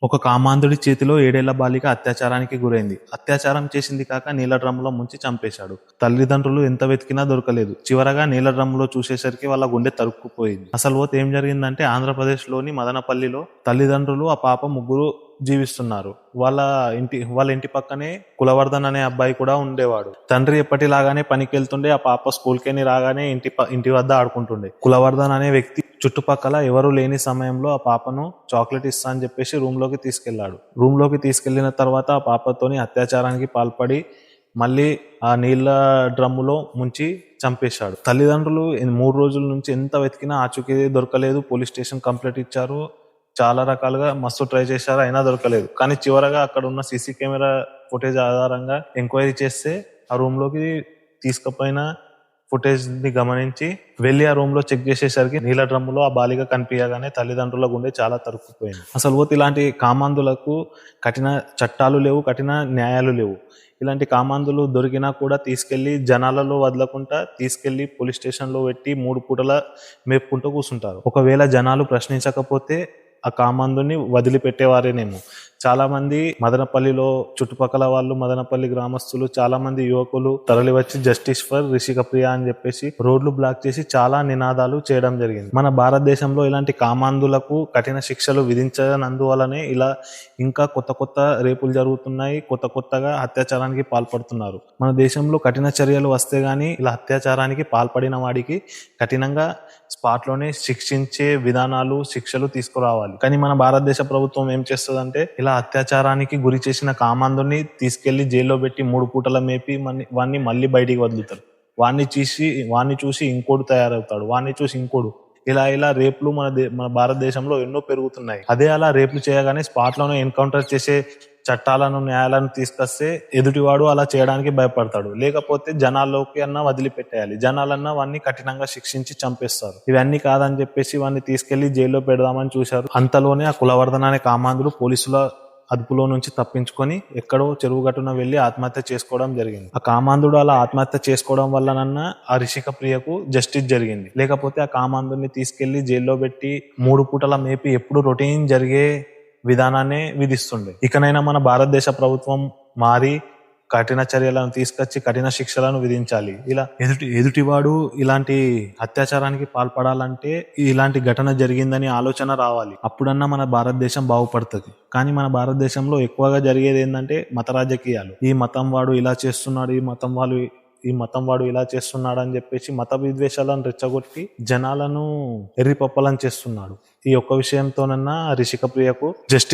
ఒక కామాంధుడి చేతిలో 7 ఏళ్ల బాలిక అత్యాచారానికి గురైంది. అత్యాచారం చేసింది కాక నీళ్ల డ్రమ్ములో ముంచి చంపేశాడు. తల్లిదండ్రులు ఎంత వెతికినా దొరకలేదు. చివరగా నీళ్ల డ్రమ్ములో చూసేసరికి వాళ్ళ గుండె తరుక్కుపోయింది. అసలు ఏం జరిగిందంటే ఆంధ్రప్రదేశ్లోని మదనపల్లిలో తల్లిదండ్రులు ఆ పాప ముగ్గురు జీవిస్తున్నారు. వాళ్ళ ఇంటి పక్కనే కులవర్ధన్ అనే అబ్బాయి కూడా ఉండేవాడు. తండ్రి ఎప్పటిలాగానే పనికి వెళ్తుండే, ఆ పాప స్కూల్కెళ్ళి రాగానే ఇంటి వద్ద ఆడుకుంటుండే. కులవర్ధన్ అనే వ్యక్తి చుట్టుపక్కల ఎవరు లేని సమయంలో ఆ పాపను చాక్లెట్ ఇస్తా అని చెప్పేసి రూమ్ లోకి తీసుకెళ్లాడు. రూమ్ లోకి తీసుకెళ్లిన తర్వాత ఆ పాపతోని అత్యాచారానికి పాల్పడి మళ్ళీ ఆ నీళ్ల డ్రమ్ములో ముంచి చంపేశాడు. తల్లిదండ్రులు 3 రోజుల నుంచి ఎంత వెతికినా ఆచూకీ దొరకలేదు. పోలీస్ స్టేషన్ కంప్లైంట్ ఇచ్చారు. చాలా రకాలుగా మస్తు ట్రై చేశారు, అయినా దొరకలేదు. కానీ చివరగా అక్కడ ఉన్న సీసీ కెమెరా ఫుటేజ్ ఆధారంగా ఎంక్వైరీ చేస్తే ఆ రూమ్ లోకి తీసుకుపోయిన ఫుటేజ్ ని గమనించి వెళ్లి ఆ రూమ్ లో చెక్ చేసేసరికి నీళ్ళ డ్రమ్ములో ఆ బాలిక కనిపించగానే తల్లిదండ్రుల గుండె చాలా తరుక్కుపోయింది. అసలు ఇలాంటి కామాంధులకు కఠిన చట్టాలు లేవు, కఠిన న్యాయాలు లేవు. ఇలాంటి కామాంధులు దొరికినా కూడా తీసుకెళ్లి జనాలలో వదలకుండా తీసుకెళ్లి పోలీస్ స్టేషన్ లో పెట్టి 3 పూటల మేపుకుంటూ కూర్చుంటారు. ఒకవేళ జనాలు ప్రశ్నించకపోతే ఆ కామాంధుని వదిలిపెట్టేవారేనేమో. చాలా మంది మదనపల్లిలో చుట్టుపక్కల వాళ్ళు, మదనపల్లి గ్రామస్తులు, చాలా మంది యువకులు తరలి వచ్చి జస్టిస్ ఫర్ రిషిక ప్రియ అని చెప్పేసి రోడ్లు బ్లాక్ చేసి చాలా నినాదాలు చేయడం జరిగింది. మన భారతదేశంలో ఇలాంటి కామాంధులకు కఠిన శిక్షలు విధించనందువలనే ఇలా ఇంకా కొత్త రేపులు జరుగుతున్నాయి, కొత్తగా అత్యాచారానికి పాల్పడుతున్నారు. మన దేశంలో కఠిన చర్యలు వస్తే గానీ ఇలా అత్యాచారానికి పాల్పడిన వాడికి కఠినంగా స్పాట్ లోనే శిక్షించే విధానాలు, శిక్షలు తీసుకురావాలి. కానీ మన భారతదేశ ప్రభుత్వం ఏం చేస్తుందంటే ఇలా అత్యాచారానికి గురి చేసిన కామాంధుని తీసుకెళ్లి జైల్లో పెట్టి 3 పూటల మేపి వాడిని మళ్ళీ బయటికి వదులుతారు. వాడిని చూసి ఇంకోడు తయారవుతాడు, వాడిని చూసి ఇంకోడు. ఇలా రేపులు మన భారతదేశంలో ఎన్నో పెరుగుతున్నాయి. అదే అలా రేపులు చేయగానే స్పాట్ లోనే ఎన్కౌంటర్ చేసే చట్టాలను, న్యాయాలను తీసుకొస్తే ఎదుటివాడు అలా చేయడానికి భయపడతాడు. లేకపోతే జనాల్లోకి అన్నా వదిలిపెట్టేయాలి. జనాలన్నా వాడిని కఠినంగా శిక్షించి చంపేస్తారు. ఇవన్నీ కాదని చెప్పేసి వాడిని తీసుకెళ్లి జైల్లో పెడదామని చూశారు. అంతలోనే ఆ కులవర్ధన అనే కామాంధులు పోలీసుల అదుపులో నుంచి తప్పించుకొని ఎక్కడో చెరువు గట్టున వెళ్లి ఆత్మహత్య చేసుకోవడం జరిగింది. ఆ కామాంధుడు అలా ఆత్మహత్య చేసుకోవడం వల్లనన్నా ఆ రిషిక ప్రియకు జస్టిస్ జరిగింది. లేకపోతే ఆ కామాంధుడిని తీసుకెళ్లి జైల్లో పెట్టి 3 పూటల మేపి ఎప్పుడు రొటీన్ జరిగే విధానాన్ని విధిస్తుండే. ఇకనైనా మన భారతదేశ ప్రభుత్వం మారి కఠిన చర్యలను తీసుకొచ్చి కఠిన శిక్షలను విధించాలి. ఇలా ఎదుటివాడు ఇలాంటి అత్యాచారానికి పాల్పడాలంటే ఇలాంటి ఘటన జరిగిందని ఆలోచన రావాలి. అప్పుడన్నా మన భారతదేశం బాగుపడుతుంది. కానీ మన భారతదేశంలో ఎక్కువగా జరిగేది ఏంటంటే మత రాజకీయాలు. ఈ మతం వాడు ఇలా చేస్తున్నాడు, ఈ మతం వాడు ఇలా చేస్తున్నాడు అని చెప్పేసి మత విద్వేషాలను రెచ్చగొట్టి జనాలను ఎర్రిపప్పలను చేస్తున్నాడు. ఈ ఒక్క విషయంతోనన్నా రిషిక ప్రియకు జస్టిస్